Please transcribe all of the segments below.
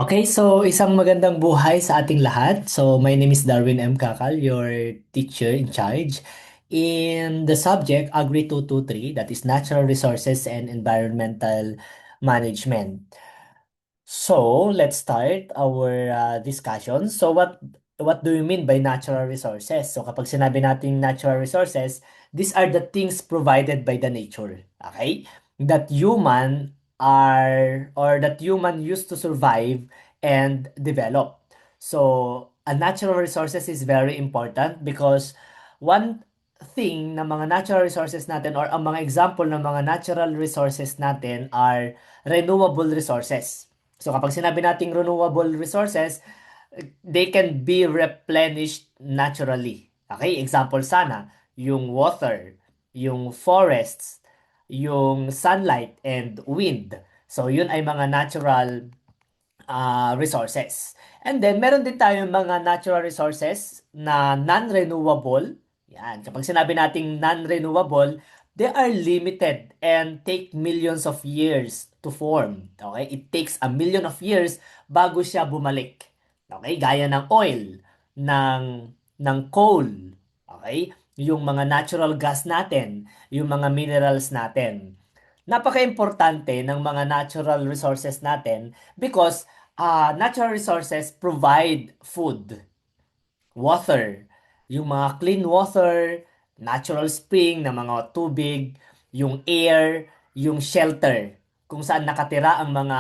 Okay, so isang magandang buhay sa ating lahat. So my name is Darwin M. Kakal, your teacher in charge in the subject Agri 223, that is Natural Resources and Environmental Management. So let's start our discussion. So what do you mean by natural resources? So kapag sinabi nating natural resources, these are the things provided by the nature. Okay? That human are or that human used to survive and develop. So a natural resources is very important because one thing na mga natural resources natin or ang mga example ng mga natural resources natin are renewable resources. So kapag sinabi nating renewable resources, they can be replenished naturally. Okay? Example sana, yung water, yung forests, yung sunlight and wind. So yun ay mga natural resources. And then meron din tayong mga natural resources na non-renewable. Yan, kapag sinabi nating non-renewable, they are limited and take millions of years to form. Okay? It takes a million of years bago siya bumalik. Okay? Gaya ng oil, ng coal, okay? Yung mga natural gas natin, yung mga minerals natin. Napaka-importante ng mga natural resources natin because natural resources provide food, water, yung mga clean water, natural spring na mga tubig, yung air, yung shelter, kung saan nakatira ang mga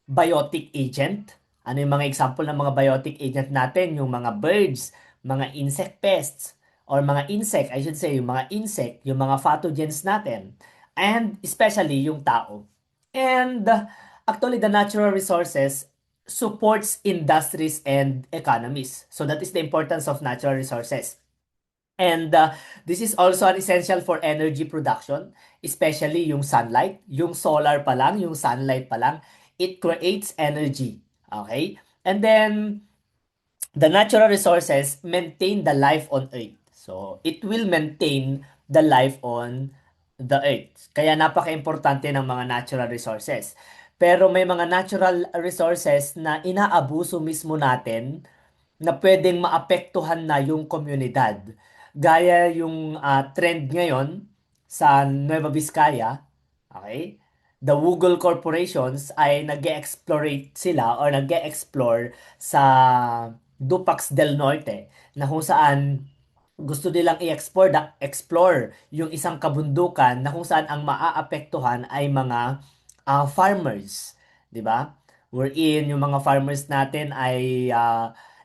biotic agent. Ano yung mga example ng mga biotic agent natin? Yung mga birds, mga insect pests, or mga insect, I should say, yung mga insect, yung mga pathogens natin, and especially yung tao. And actually, the natural resources supports industries and economies. So that is the importance of natural resources. And this is also an essential for energy production, especially yung sunlight, yung solar pa lang, yung sunlight pa lang, it creates energy. Okay? And then the natural resources maintain the life on Earth. So, it will maintain the life on the Earth. Kaya napaka-importante ng mga natural resources. Pero may mga natural resources na inaabuso mismo natin na pwedeng maapektuhan na yung komunidad. Gaya yung trend ngayon sa Nueva Vizcaya, okay? The Google corporations ay nag-explorate sila or nag-explore sa Dupax del Norte na kung saan gusto nilang explore yung isang kabundukan na kung saan ang maaapektuhan ay mga farmers, 'di ba? Wherein yung mga farmers natin ay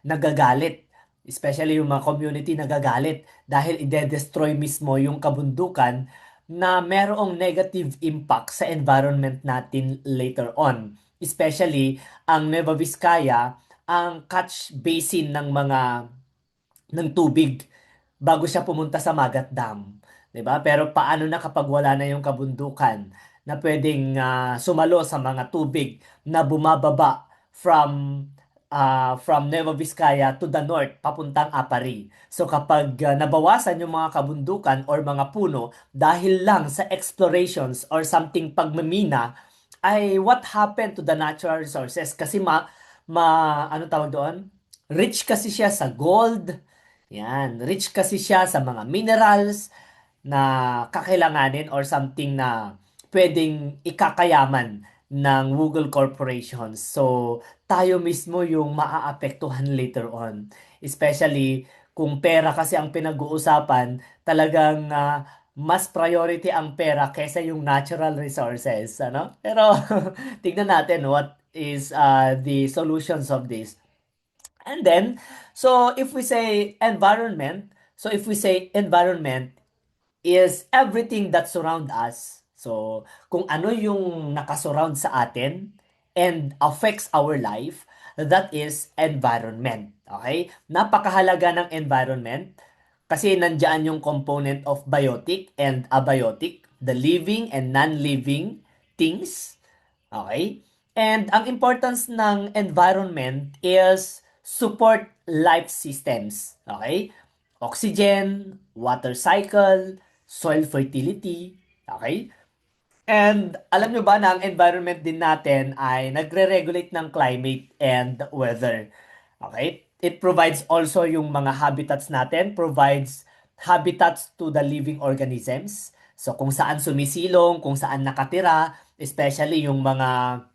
nagagalit, especially yung mga community nagagalit dahil ide-destroy mismo yung kabundukan na merong negative impact sa environment natin later on. Especially ang Nueva Vizcaya, ang catch basin ng tubig bago siya pumunta sa Magat Dam, 'di ba? Pero paano na kapag wala na yung kabundukan na pwedeng sumalo sa mga tubig na bumababa from Nueva Vizcaya to the north papuntang Apari. So kapag nabawasan yung mga kabundukan or mga puno dahil lang sa explorations or something pagmamina, ay what happened to the natural resources? Kasi ano tawag doon? Rich kasi siya sa gold. Yan, rich kasi siya sa mga minerals na kakailanganin or something na pwedeng ikakayaman ng Google Corporation. So, tayo mismo yung maaapektuhan later on. Especially kung pera kasi ang pinag-uusapan, talagang mas priority ang pera kaysa yung natural resources, ano? Pero tignan natin what is the solutions of this. And then, so if we say environment, so if we say environment is everything that surround us. So, kung ano yung nakasurround sa atin and affects our life, that is environment. Okay? Napakahalaga ng environment kasi nandiyan yung component of biotic and abiotic, the living and non-living things. Okay? And ang importance ng environment is support life systems. Okay? Oxygen, water cycle, soil fertility. Okay? And alam nyo ba na ang environment din natin ay nagre-regulate ng climate and weather. Okay? It provides also yung mga habitats natin, provides habitats to the living organisms. So kung saan sumisilong, kung saan nakatira, especially yung mga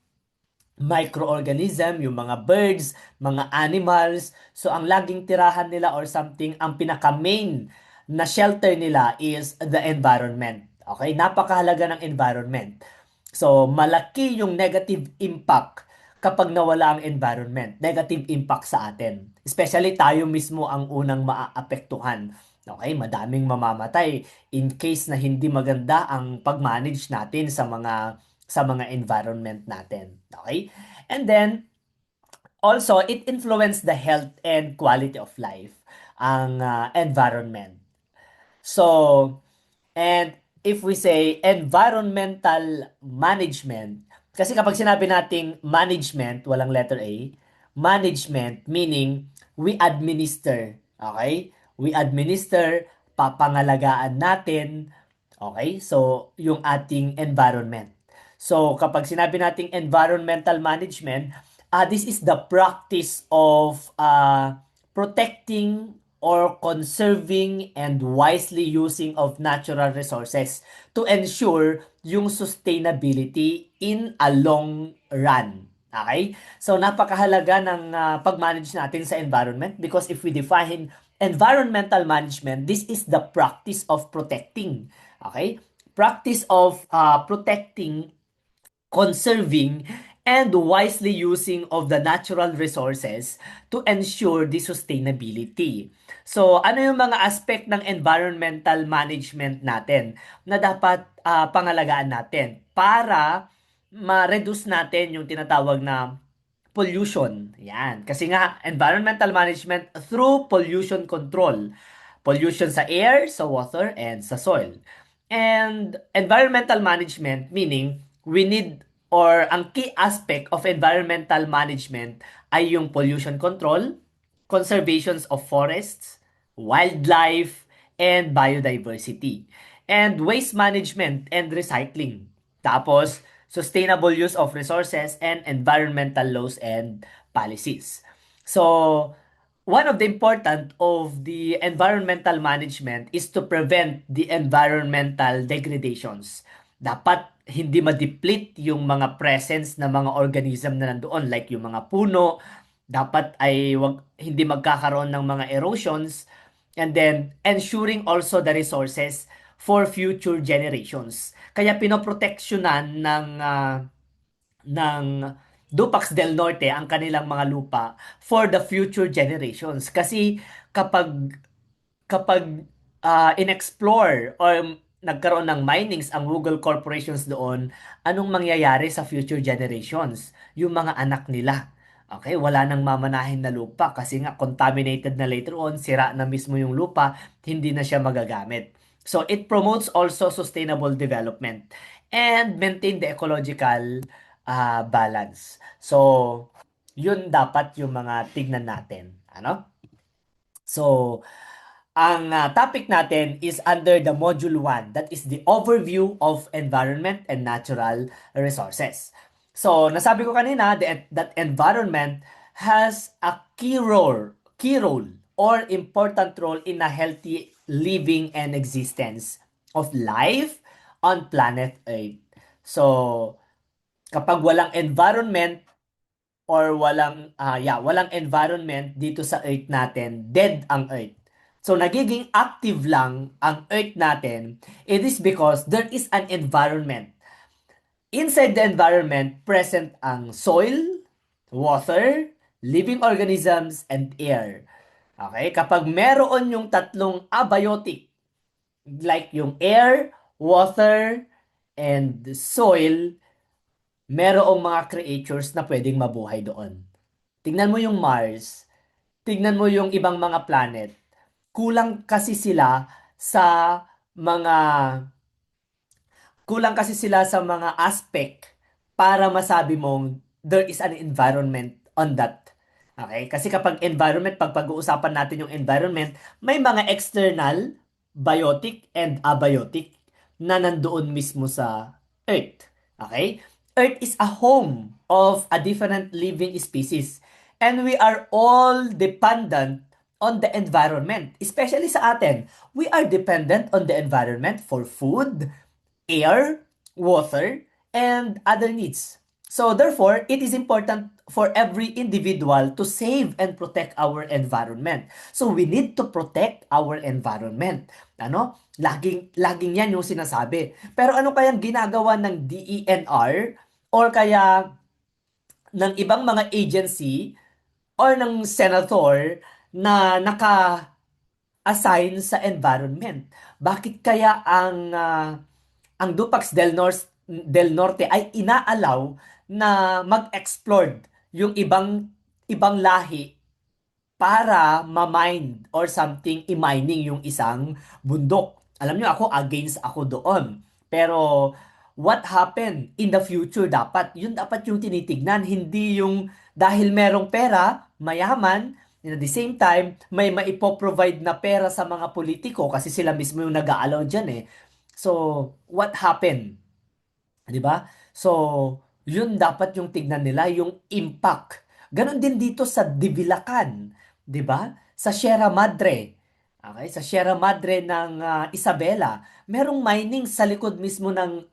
microorganism, yung mga birds, mga animals. So ang laging tirahan nila or something, ang pinaka-main na shelter nila is the environment. Okay? Napakahalaga ng environment. So malaki yung negative impact kapag nawala ang environment. Negative impact sa atin. Especially tayo mismo ang unang maaapektuhan. Okay, madaming mamamatay in case na hindi maganda ang pag-manage natin sa mga environment natin. Okay? And then also it influence the health and quality of life ang environment. So, and if we say environmental management, kasi kapag sinabi nating management, walang letter A, management meaning we administer, okay? We administer, papangalagaan natin, okay? So, yung ating environment. So, kapag sinabi nating environmental management, this is the practice of protecting or conserving and wisely using of natural resources to ensure yung sustainability in a long run. Okay? So napakahalaga ng pag-manage natin sa environment because if we define environmental management, this is the practice of protecting. Okay? Practice of protecting, conserving, and wisely using of the natural resources to ensure the sustainability. So, ano yung mga aspect ng environmental management natin na dapat pangalagaan natin para ma-reduce natin yung tinatawag na pollution. Yan. Kasi nga, environmental management through pollution control. Pollution sa air, sa water, and sa soil. And environmental management, meaning we need or ang key aspect of environmental management ay yung pollution control, conservations of forests, wildlife, and biodiversity. And waste management and recycling. Tapos, sustainable use of resources and environmental laws and policies. So, one of the important of the environmental management is to prevent the environmental degradations. Dapat hindi ma-deplete yung mga presence ng mga organism na nandoon like yung mga puno, dapat ay hindi magkakaroon ng mga erosions and then ensuring also the resources for future generations. Kaya pinoproteksyonan ng Dupax del Norte ang kanilang mga lupa for the future generations. Kasi kapag in-explore or nagkaroon ng minings ang Google corporations doon, anong mangyayari sa future generations? Yung mga anak nila. Okay, wala nang mamanahin na lupa kasi nga contaminated na later on, sira na mismo yung lupa, hindi na siya magagamit. So it promotes also sustainable development and maintain the ecological balance. So, yun dapat yung mga tignan natin. Ano? So, ang topic natin is under the Module 1, that is the overview of environment and natural resources. So, nasabi ko kanina that environment has a key role or important role in a healthy living and existence of life on planet Earth. So, kapag walang environment or walang environment dito sa Earth natin, dead ang Earth. So nagiging active lang ang Earth natin, it is because there is an environment. Inside the environment, present ang soil, water, living organisms, and air. Okay? Kapag meron yung tatlong abiotic, like yung air, water, and soil, merong mga creatures na pwedeng mabuhay doon. Tingnan mo yung Mars, tingnan mo yung ibang mga planet. Kulang kasi sila sa mga kulang kasi sila sa mga aspect para masabi mong there is an environment on that. Okay? Kasi kapag environment, pag pag-uusapan natin yung environment, may mga external, biotic, and abiotic na nandoon mismo sa Earth. Okay? Earth is a home of a different living species. And we are all dependent on the environment. Especially sa atin, we are dependent on the environment for food, air, water, and other needs. So therefore, it is important for every individual to save and protect our environment. So we need to protect our environment. Ano? Laging yan yung sinasabi. Pero ano kayang ginagawa ng DENR or kaya ng ibang mga agency or ng senator na naka-assign sa environment? Bakit kaya ang Dupax del Norte ay inaalaw na mag-explore yung ibang lahi para ma-mine or something i-mining yung isang bundok. Alam nyo, ako against ako doon. Pero what happened in the future dapat? Yun dapat yung tinitignan, hindi yung dahil merong pera, mayaman, and at the same time, may maipoprovide na pera sa mga politiko kasi sila mismo yung nag-aalaw dyan eh. So, what happened? 'Di ba? So, yun dapat yung tignan nila, yung impact. Ganon din dito sa Divilacan, 'di ba? Sa Sierra Madre. Okay, sa Sierra Madre ng Isabela, merong mining sa likod mismo ng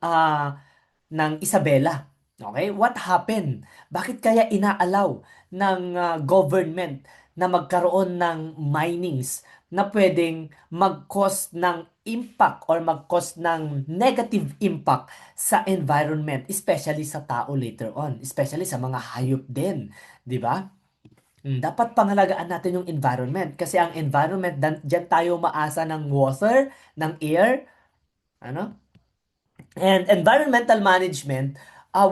Isabela. Okay? What happened? Bakit kaya inaalaw ng government na magkaroon ng minings na pwedeng mag-cause ng impact or mag-cause ng negative impact sa environment, especially sa tao later on, especially sa mga hayop din, 'di ba? Dapat pangalagaan natin yung environment kasi ang environment diyan tayo maasa ng water, ng air, ano? And environmental management,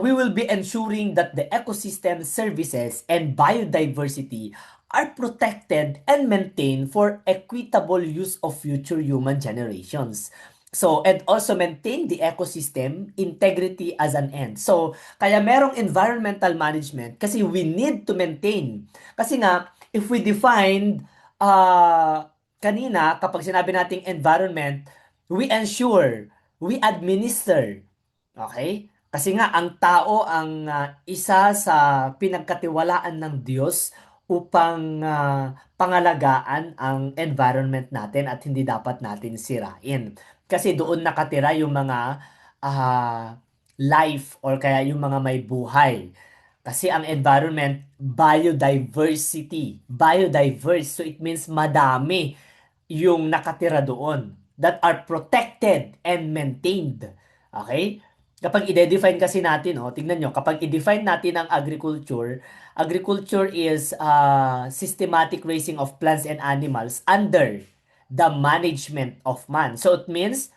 we will be ensuring that the ecosystem services and biodiversity are protected and maintained for equitable use of future human generations. So, and also maintain the ecosystem integrity as an end. So, kaya merong environmental management kasi we need to maintain. Kasi nga, if we defined kanina, kapag sinabi nating environment, we ensure, we administer. Okay? Kasi nga, ang tao ang isa sa pinagkatiwalaan ng Diyos upang pangalagaan ang environment natin at hindi dapat natin sirain. Kasi doon nakatira yung mga life or kaya yung mga may buhay. Kasi ang environment, biodiversity. Biodiverse. So it means madami yung nakatira doon that are protected and maintained. Okay? Kapag i-define kasi natin, tingnan nyo, kapag i-define natin ang agriculture, agriculture is systematic raising of plants and animals under the management of man. So it means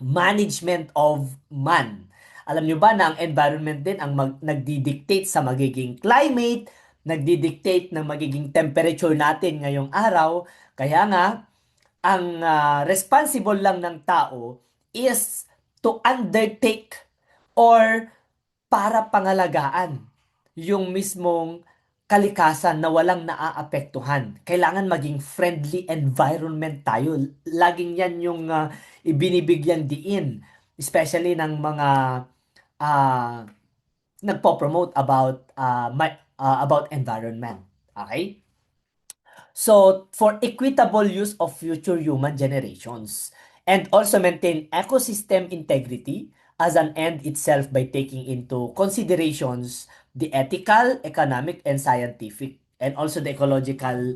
management of man. Alam nyo ba na ang environment din ang nagdi-dictate sa magiging climate, nagdi-dictate ng magiging temperature natin ngayong araw. Kaya nga, ang responsible lang ng tao is to undertake or para pangalagaan yung mismong kalikasan na walang naaapektuhan. Kailangan maging friendly environment tayo. Laging yan yung ibinibigyan diin, especially ng mga uh, nagpo-promote about environment. Okay? So, for equitable use of future human generations and also maintain ecosystem integrity as an end itself by taking into considerations the ethical, economic, and scientific and also the ecological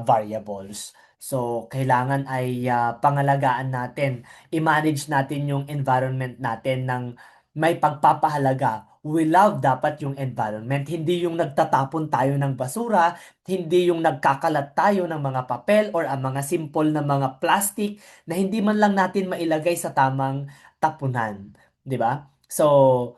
variables. So, kailangan ay pangalagaan natin, i-manage natin yung environment natin ng may pagpapahalaga. We love dapat yung environment, hindi yung nagtatapon tayo ng basura, hindi yung nagkakalat tayo ng mga papel or ang mga simple na mga plastic na hindi man lang natin mailagay sa tamang tapunan, 'di ba? So,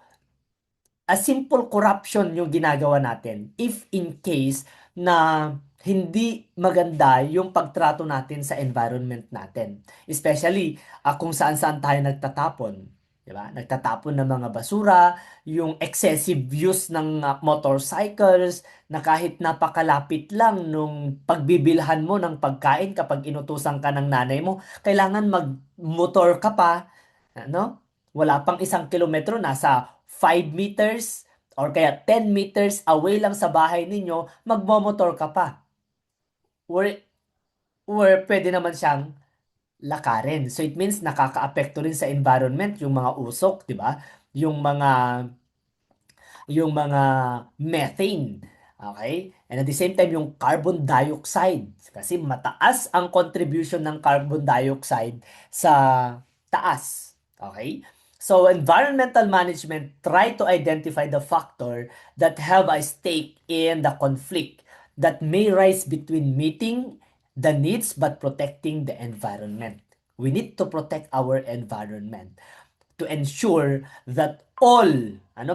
a simple corruption yung ginagawa natin if in case na hindi maganda yung pagtrato natin sa environment natin. Especially kung saan-saan tayo nagtatapon. Di ba? Nagtatapon ng mga basura, yung excessive use ng motorcycles, na kahit napakalapit lang nung pagbibilhan mo ng pagkain kapag inutusan ka ng nanay mo, kailangan mag-motor ka pa, ano? Wala pang 1 kilometro, nasa 5 meters or kaya 10 meters away lang sa bahay ninyo, magmomotor ka pa. Or, or pwede naman siyang lakarin. So it means nakakaapekto rin sa environment yung mga usok, di ba? Yung mga yung mga methane. Okay? And at the same time, yung carbon dioxide. Kasi mataas ang contribution ng carbon dioxide sa taas. Okay? So, environmental management try to identify the factor that have a stake in the conflict that may rise between meeting the needs but protecting the environment. We need to protect our environment to ensure that all,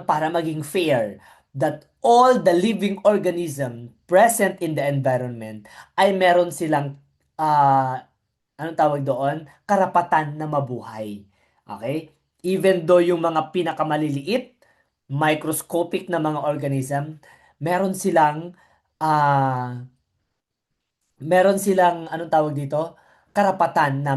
para maging fair, that all the living organism present in the environment ay meron silang, anong tawag doon? Karapatan na mabuhay. Okay? Even though yung mga pinakamaliliit, microscopic na mga organism, meron silang, ah, anong tawag dito? Karapatan na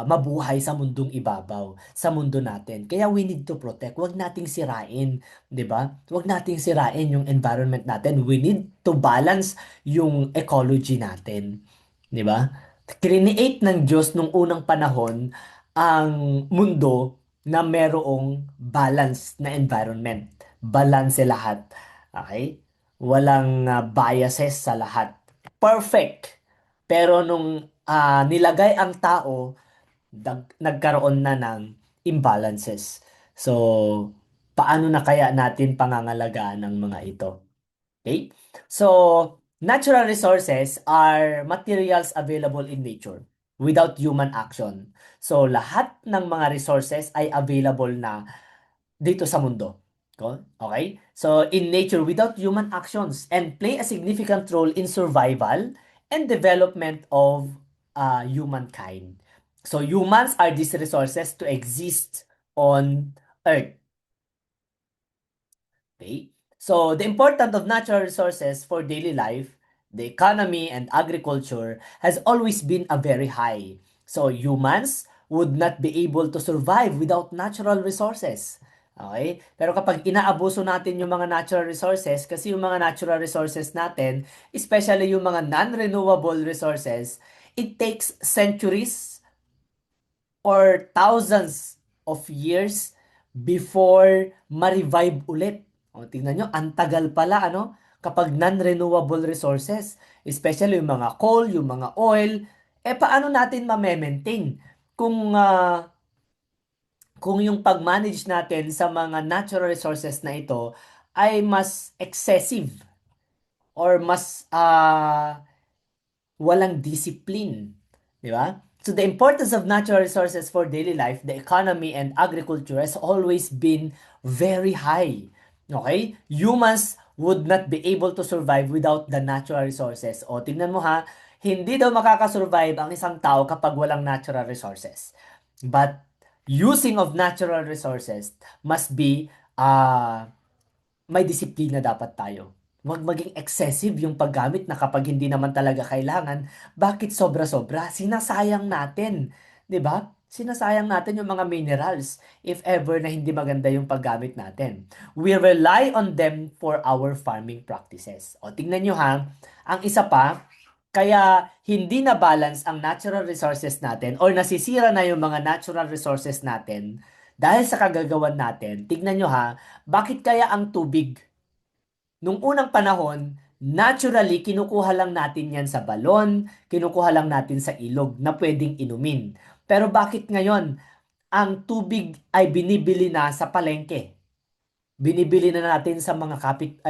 mabuhay sa mundong ibabaw, sa mundo natin. Kaya we need to protect. Huwag nating sirain, 'di ba? Huwag nating sirain yung environment natin. We need to balance yung ecology natin, 'di ba? Create ng Diyos nung unang panahon ang mundo na merong balance na environment. Balance lahat. Okay? Walang biases sa lahat. Perfect. Pero nung nilagay ang tao, nagkaroon na ng imbalances. So, paano na kaya natin pangangalagaan ng mga ito? Okay? So, natural resources are materials available in nature without human action. So, lahat ng mga resources ay available na dito sa mundo. Okay? So, in nature without human actions and play a significant role in survival and development of humankind. So, humans are these resources to exist on Earth. Okay? So, the importance of natural resources for daily life, the economy, and agriculture has always been a very high. So, humans would not be able to survive without natural resources. Okay? Pero kapag inaabuso natin yung mga natural resources, kasi yung mga natural resources natin, especially yung mga non-renewable resources, it takes centuries or thousands of years before ma-revive ulit. O, tingnan nyo, ang tagal pala, kapag non-renewable resources, especially yung mga coal, yung mga oil, paano natin ma-maintain kung yung pag-manage natin sa mga natural resources na ito ay mas excessive or mas walang discipline. Di ba? So the importance of natural resources for daily life, the economy, and agriculture has always been very high. Okay? Humans would not be able to survive without the natural resources. O, tingnan mo ha, hindi daw makakasurvive ang isang tao kapag walang natural resources. But using of natural resources must be may disiplina dapat tayo. Huwag maging excessive yung paggamit na kapag hindi naman talaga kailangan, bakit sobra-sobra? Sinasayang natin, 'di ba? Sinasayang natin yung mga minerals if ever na hindi maganda yung paggamit natin. We rely on them for our farming practices. O tingnan nyo ha, ang isa pa, kaya hindi na balance ang natural resources natin or nasisira na yung mga natural resources natin dahil sa kagagawan natin. Tingnan nyo ha, bakit kaya ang tubig nung unang panahon, naturally, kinukuha lang natin yan sa balon, kinukuha lang natin sa ilog na pwedeng inumin. Pero bakit ngayon, ang tubig ay binibili na sa palengke? Binibili na natin sa mga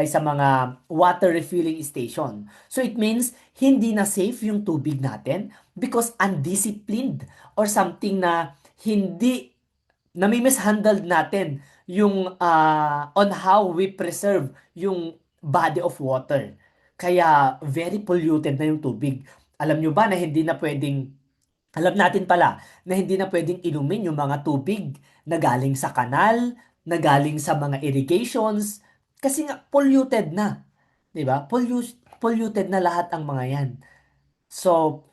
sa mga water refilling station. So it means hindi na safe yung tubig natin because undisciplined or something na hindi nami-mishandled natin yung on how we preserve yung body of water. Kaya very polluted na yung tubig. Alam nyo ba na hindi na pwedeng, alam natin pala na hindi na pwedeng inumin yung mga tubig na galing sa kanal, na galing sa mga irrigations, kasi nga polluted na. 'Di ba? Polluted na lahat ang mga yan. So,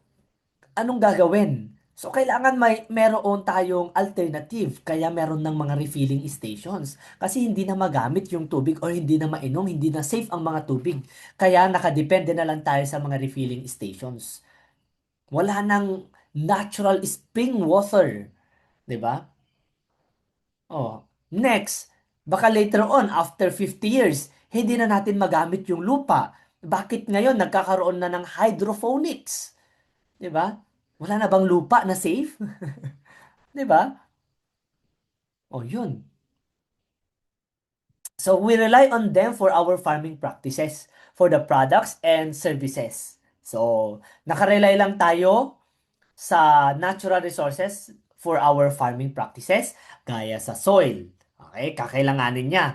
anong gagawin? So, kailangan meron tayong alternative. Kaya meron ng mga refilling stations. Kasi hindi na magamit yung tubig or hindi na mainom, hindi na safe ang mga tubig. Kaya nakadepende na lang tayo sa mga refilling stations. Wala nang natural spring water. 'Di ba? Oh. Next, baka later on, after 50 years, hindi na natin magamit yung lupa. Bakit ngayon nagkakaroon na ng hydroponics? 'Di ba? Wala na bang lupa na safe? 'Di ba? Oh, yun. So we rely on them for our farming practices, for the products and services. So, nakarely lang tayo sa natural resources for our farming practices, gaya sa soil. Okay, kakailanganin niya.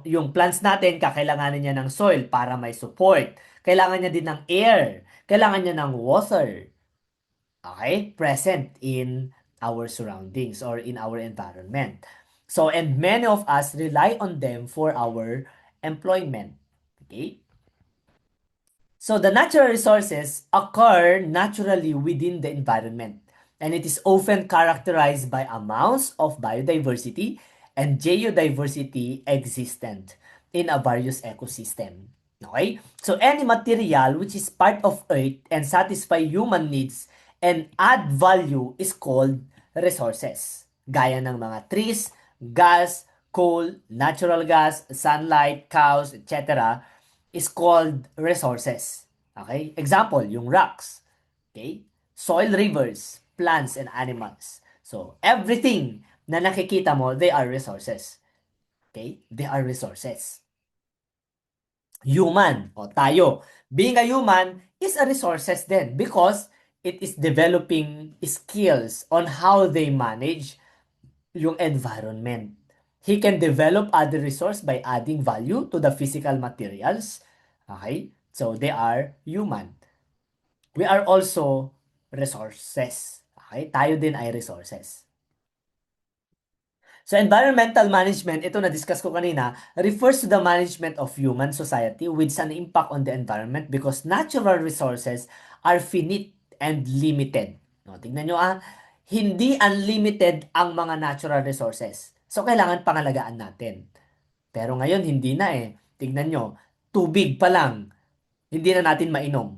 Yung plants natin, kakailanganin niya ng soil para may support. Kailangan niya din ng air. Kailangan niya ng water. Okay, present in our surroundings or in our environment. So, and many of us rely on them for our employment. Okay? So, the natural resources occur naturally within the environment, and it is often characterized by amounts of biodiversity and geodiversity existent in a various ecosystem. Okay? So, any material which is part of Earth and satisfy human needs and add value is called resources. Gaya ng mga trees, gas, coal, natural gas, sunlight, cows, etc. is called resources. Okay? Example, yung rocks. Okay? Soil, rivers, plants, and animals. So, everything na nakikita mo, they are resources. Okay? They are resources. Human, o tayo, being a human is a resources din because it is developing skills on how they manage yung environment. He can develop other resource by adding value to the physical materials. Okay? So, they are human. We are also resources. Okay? Tayo din ay resources. So, environmental management, ito na-discuss ko kanina, refers to the management of human society with an impact on the environment because natural resources are finite and limited. No, tingnan nyo hindi unlimited ang mga natural resources. So, kailangan pangalagaan natin. Pero ngayon, hindi na eh. Tingnan nyo, tubig pa lang, hindi na natin mainom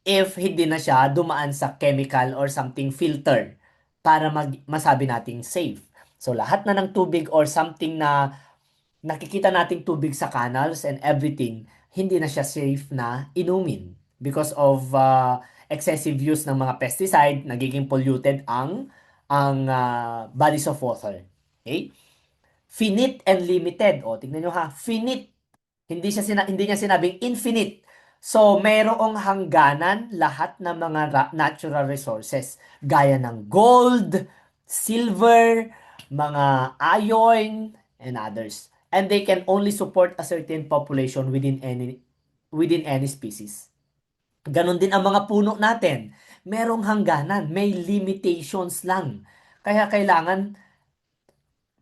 if hindi na siya dumaan sa chemical or something filter para masabi nating safe. So, lahat na ng tubig or something na nakikita nating tubig sa canals and everything, hindi na siya safe na inumin because of excessive use ng mga pesticide, nagiging polluted ang bodies of water. Okay? Finite and limited. O, tingnan nyo finite. Hindi niya sinabing infinite. So, merong hangganan lahat ng mga natural resources gaya ng gold, silver, mga iron, and others. And they can only support a certain population within any species. Ganon din ang mga puno natin. Merong hangganan, may limitations lang. Kaya kailangan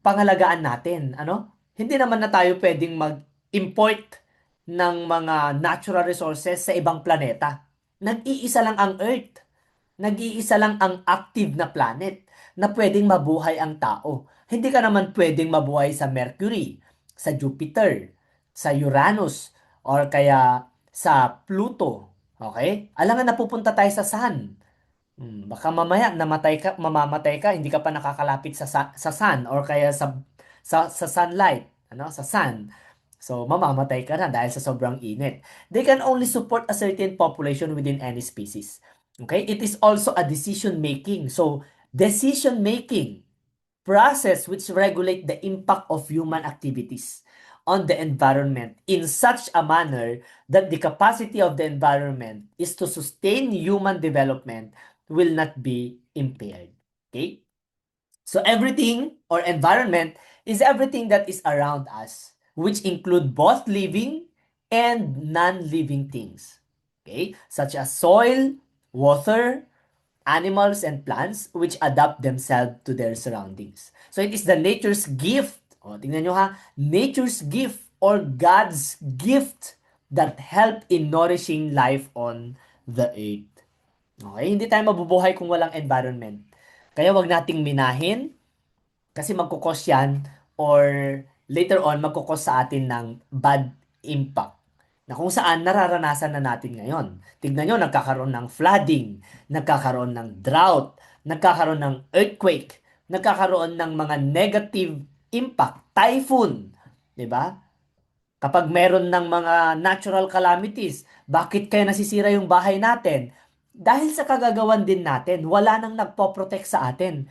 pangalagaan natin, ano? Hindi naman na tayo pwedeng mag-import ng mga natural resources sa ibang planeta. Nag-iisa lang ang Earth. Nag-iisa lang ang active na planet na pwedeng mabuhay ang tao. Hindi ka naman pwedeng mabuhay sa Mercury, sa Jupiter, sa Uranus, or kaya sa Pluto. Okay? Alangan napupunta tayo sa Sun. Baka mamaya mamamatay ka, hindi ka pa nakakalapit sa sun or kaya sa sunlight, ano, sa sun. So mamamatay ka na dahil sa sobrang init. They can only support a certain population within any species. Okay? It is also a decision making. So decision making process which regulate the impact of human activities on the environment in such a manner that the capacity of the environment is to sustain human development will not be impaired. Okay? So everything or environment is everything that is around us, which include both living and non-living things. Okay? Such as soil, water, animals and plants which adapt themselves to their surroundings. So it is the nature's gift. O, tingnan nyo nature's gift or God's gift that help in nourishing life on the earth. Okay, hindi tayo mabubuhay kung walang environment. Kaya wag nating minahin kasi magkukos yan or later on magkukos sa atin ng bad impact na kung saan nararanasan na natin ngayon. Tignan nyo, nagkakaroon ng flooding, nagkakaroon ng drought, nagkakaroon ng earthquake, nagkakaroon ng mga negative impact, typhoon, 'di ba? Kapag meron ng mga natural calamities, bakit kaya nasisira yung bahay natin? Dahil sa kagagawan din natin, wala nang nagpo-protect sa atin.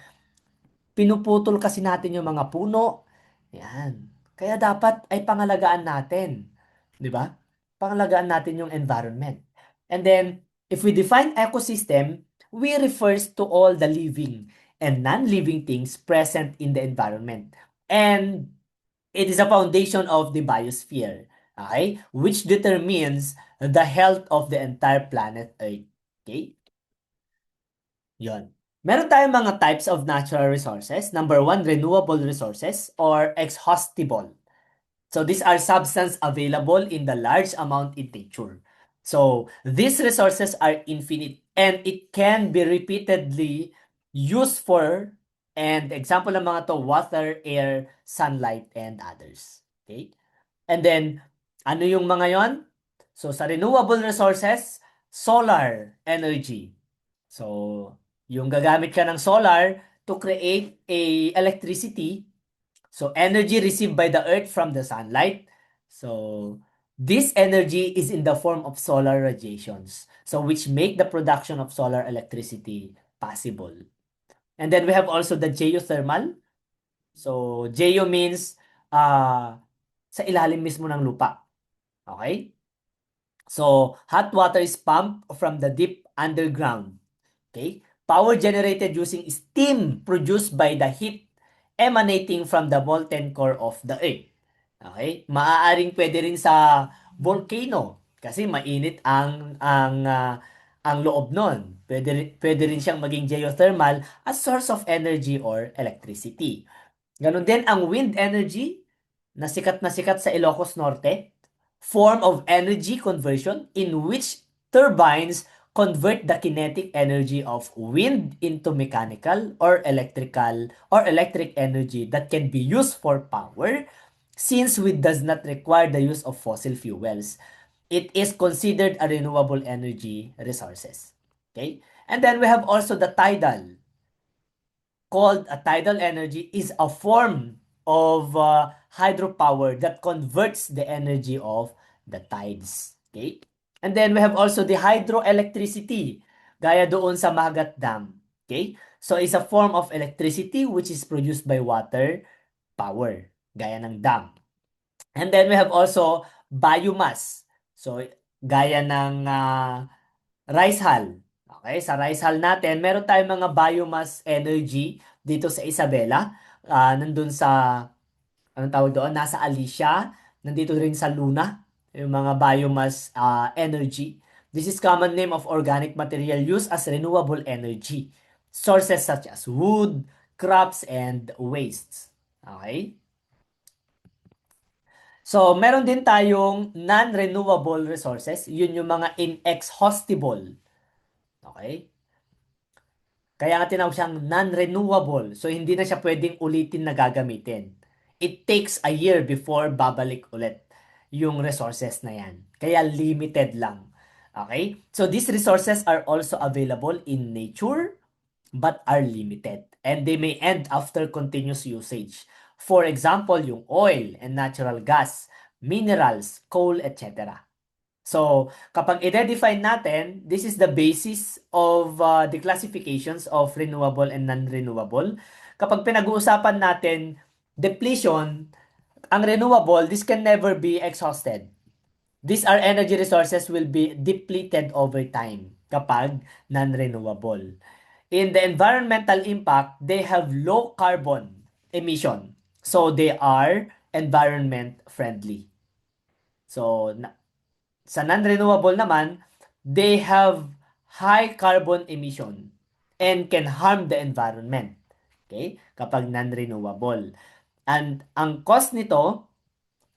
Pinuputol kasi natin yung mga puno. Yan. Kaya dapat ay pangalagaan natin. 'Di ba? Pangalagaan natin yung environment. And then, if we define ecosystem, we refers to all the living and non-living things present in the environment. And it is a foundation of the biosphere. Okay? Which determines the health of the entire planet Earth. Okay? Yon. Meron tayong mga types of natural resources. Number one, renewable resources or exhaustible. So these are substances available in the large amount in nature. So these resources are infinite and it can be repeatedly used for, and example ng mga to, water, air, sunlight, and others. Okay? And then, ano yung mga yon? So sa renewable resources, solar energy. So, yung gagamit ka ng solar to create a electricity. So, energy received by the earth from the sunlight. So, this energy is in the form of solar radiations. So, which make the production of solar electricity possible. And then we have also the geothermal. So, geo means sa ilalim mismo ng lupa. Okay? So, hot water is pumped from the deep underground. Okay? Power generated using steam produced by the heat emanating from the molten core of the earth. Okay? Maaaring pwede rin sa volcano kasi mainit ang loob nun. Pwede rin siyang maging geothermal as source of energy or electricity. Ganon din ang wind energy na sikat sa Ilocos Norte, form of energy conversion in which turbines convert the kinetic energy of wind into mechanical or electric energy that can be used for power since wind does not require the use of fossil fuels. It is considered a renewable energy resources. Okay? And then we have also the tidal, called a tidal energy, is a form of hydropower that converts the energy of the tides. Okay? And then we have also the hydroelectricity, gaya doon sa Magat Dam. Okay? So it's a form of electricity which is produced by water power, gaya ng dam. And then we have also biomass. So gaya ng rice hull. Okay, sa rice hull natin, meron tayong mga biomass energy dito sa Isabela. Nandun sa, anong tawag doon? Nasa Alicia. Nandito rin sa Luna. Yung mga biomass energy. This is common name of organic material used as renewable energy. Sources such as wood, crops, and wastes. Okay? So, meron din tayong non-renewable resources. Yun yung mga inexhaustible. Okay? Kaya nga tinawag siyang non-renewable. So, hindi na siya pwedeng ulitin na gagamitin. It takes a year before babalik ulit yung resources na yan. Kaya limited lang. Okay? So, these resources are also available in nature but are limited. And they may end after continuous usage. For example, yung oil and natural gas, minerals, coal, etc. So, kapag i-redefine natin, this is the basis of the classifications of renewable and non-renewable. Kapag pinag-uusapan natin depletion, ang renewable, this can never be exhausted. These are energy resources will be depleted over time kapag non-renewable. In the environmental impact, they have low carbon emission. So, they are environment friendly. So, sa non-renewable naman, they have high carbon emission and can harm the environment. Okay? Kapag non-renewable. And ang cost nito,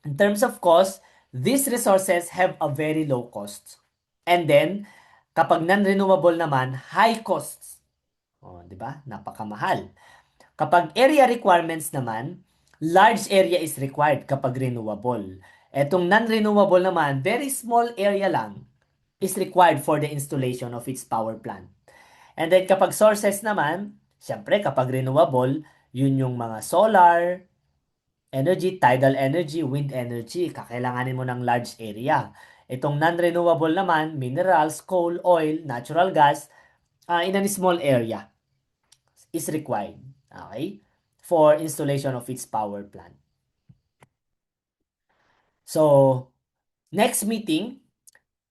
in terms of cost, these resources have a very low cost. And then, kapag non-renewable naman, high costs. O, di ba? Napakamahal. Kapag area requirements naman, large area is required kapag renewable. Etong non-renewable naman, very small area lang is required for the installation of its power plant. And then kapag sources naman, syempre kapag renewable, yun yung mga solar, energy, tidal energy, wind energy. Kakailanganin mo ng large area. Itong non-renewable naman, minerals, coal, oil, natural gas, in a small area is required. Okay? For installation of its power plant. So, next meeting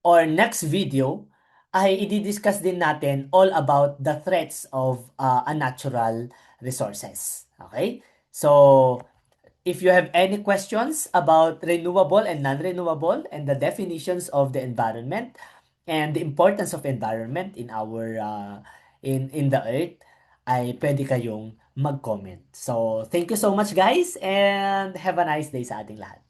or next video ay i-discuss din natin all about the threats of unnatural resources. Okay? So, if you have any questions about renewable and non-renewable and the definitions of the environment and the importance of environment in our in the earth, ay pwede kayong mag-comment. So, thank you so much guys and have a nice day sa ating lahat.